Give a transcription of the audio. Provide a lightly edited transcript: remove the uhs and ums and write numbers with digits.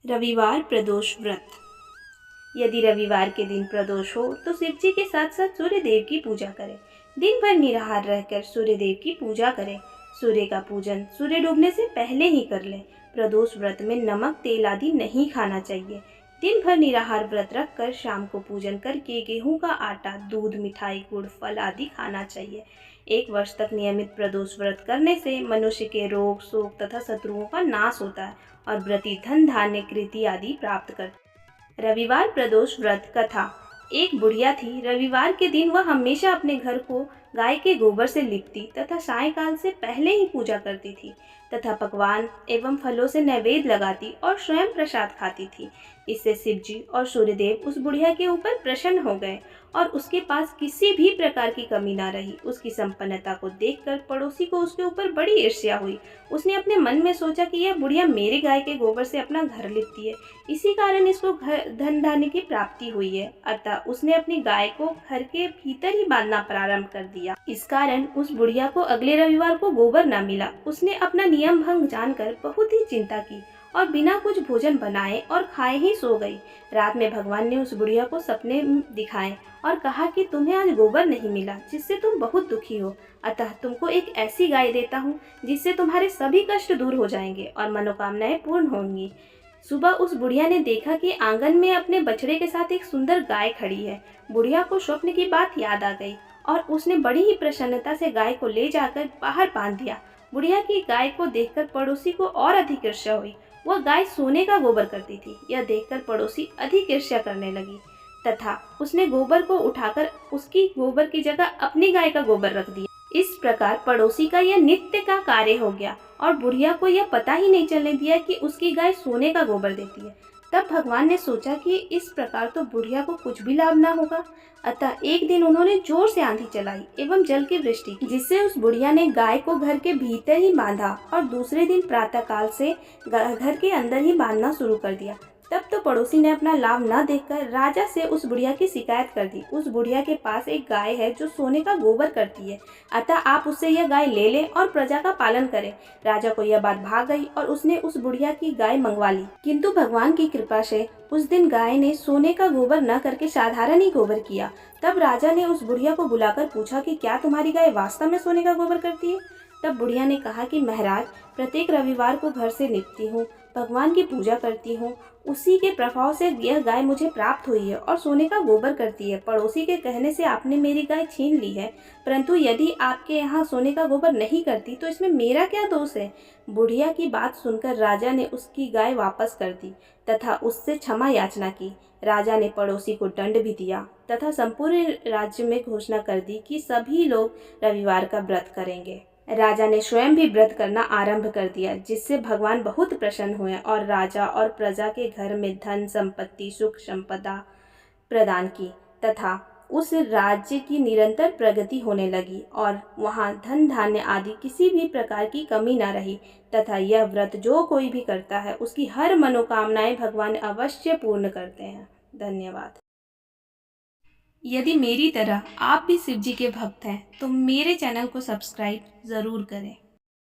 रविवार प्रदोष व्रत। यदि रविवार के दिन प्रदोष हो तो शिव जी के साथ साथ सूर्य देव की पूजा करें। दिन भर निराहार रहकर सूर्य देव की पूजा करें। सूर्य का पूजन सूर्य डूबने से पहले ही कर लें। प्रदोष व्रत में नमक तेल आदि नहीं खाना चाहिए। दिन भर निराहार व्रत रखकर शाम को पूजन करके गेहूं का आटा, दूध, मिठाई, गुड़, फल आदि खाना चाहिए। 1 वर्ष तक नियमित प्रदोष व्रत करने से मनुष्य के रोग, शोक तथा शत्रुओं का नाश होता है और व्रती धन, धान्य, कृति आदि प्राप्त करते हैं। रविवार प्रदोष व्रत कथा। एक बुढ़िया थी। रविवार के दिन वह हमेशा अपने घर को गाय के गोबर से लिपती तथा सायंकाल से पहले ही पूजा करती थी तथा पकवान एवं फलों से नैवेद्य लगाती और स्वयं प्रसाद खाती थी। इससे शिव जी और सूर्यदेव उस बुढ़िया के ऊपर प्रसन्न हो गए और उसके पास किसी भी प्रकार की कमी ना रही। उसकी संपन्नता को देखकर पड़ोसी को उसके ऊपर बड़ी ईर्ष्या हुई। उसने अपने मन में सोचा कि यह बुढ़िया मेरी गाय के गोबर से अपना घर लिपती है, इसी कारण इसको धन धान्य की प्राप्ति हुई है। अतः उसने अपनी गाय को घर के भीतर ही बांधना प्रारंभ कर दिया। इस कारण उस बुढ़िया को अगले रविवार को गोबर न मिला। उसने अपना नियम भंग जानकर बहुत ही चिंता की और बिना कुछ भोजन बनाए और खाए ही सो गई। रात में भगवान ने उस बुढ़िया को सपने दिखाए और कहा कि तुम्हें आज गोबर नहीं मिला, जिससे तुम बहुत दुखी हो। अतः तुमको एक ऐसी गाय देता हूँ जिससे तुम्हारे सभी कष्ट दूर हो जाएंगे और मनोकामनाएं पूर्ण होंगी। सुबह उस बुढ़िया ने देखा कि आंगन में अपने बछड़े के साथ एक सुंदर गाय खड़ी है। बुढ़िया को स्वप्न की बात याद आ गई और उसने बड़ी ही प्रसन्नता से गाय को ले जाकर बाहर बांध दिया। बुढ़िया की गाय को देखकर पड़ोसी को और अधिक ईर्ष्या हुई। वह गाय सोने का गोबर करती थी। यह देखकर पड़ोसी अधिक ईर्ष्या करने लगी तथा उसने गोबर को उठाकर उसकी गोबर की जगह अपनी गाय का गोबर रख दिया। इस प्रकार पड़ोसी का यह नित्य का कार्य हो गया और बुढ़िया को यह पता ही नहीं चलने दिया कि उसकी गाय सोने का गोबर देती है। तब भगवान ने सोचा कि इस प्रकार तो बुढ़िया को कुछ भी लाभ ना होगा। अतः एक दिन उन्होंने जोर से आंधी चलाई एवं जल की वृष्टि की, जिससे उस बुढ़िया ने गाय को घर के भीतर ही बांधा और दूसरे दिन प्रातःकाल से घर के अंदर ही बांधना शुरू कर दिया। तब तो पड़ोसी ने अपना लाभ न देखकर राजा से उस बुढ़िया की शिकायत कर दी। उस बुढ़िया के पास एक गाय है जो सोने का गोबर करती है, अतः आप उससे यह गाय ले लें और प्रजा का पालन करें। राजा को यह बात भा गई और उसने उस बुढ़िया की गाय मंगवा ली। किंतु भगवान की कृपा से उस दिन गाय ने सोने का गोबर न करके साधारण ही गोबर किया। तब राजा ने उस बुढ़िया को बुलाकर पूछा कि क्या तुम्हारी गाय वास्तव में सोने का गोबर करती है? तब बुढ़िया ने कहा कि महाराज, प्रत्येक रविवार को घर से लिपती हूँ, भगवान की पूजा करती हूँ, उसी के प्रभाव से यह गाय मुझे प्राप्त हुई है और सोने का गोबर करती है। पड़ोसी के कहने से आपने मेरी गाय छीन ली है, परंतु यदि आपके यहाँ सोने का गोबर नहीं करती तो इसमें मेरा क्या दोष है? बुढ़िया की बात सुनकर राजा ने उसकी गाय वापस कर दी तथा उससे क्षमा याचना की। राजा ने पड़ोसी को दंड भी दिया तथा संपूर्ण राज्य में घोषणा कर दी कि सभी लोग रविवार का व्रत करेंगे। राजा ने स्वयं भी व्रत करना आरंभ कर दिया, जिससे भगवान बहुत प्रसन्न हुए और राजा और प्रजा के घर में धन संपत्ति, सुख संपदा प्रदान की तथा उस राज्य की निरंतर प्रगति होने लगी और वहाँ धन धान्य आदि किसी भी प्रकार की कमी न रही तथा यह व्रत जो कोई भी करता है उसकी हर मनोकामनाएं भगवान अवश्य पूर्ण करते हैं। धन्यवाद। यदि मेरी तरह आप भी शिव जी के भक्त हैं तो मेरे चैनल को सब्सक्राइब ज़रूर करें।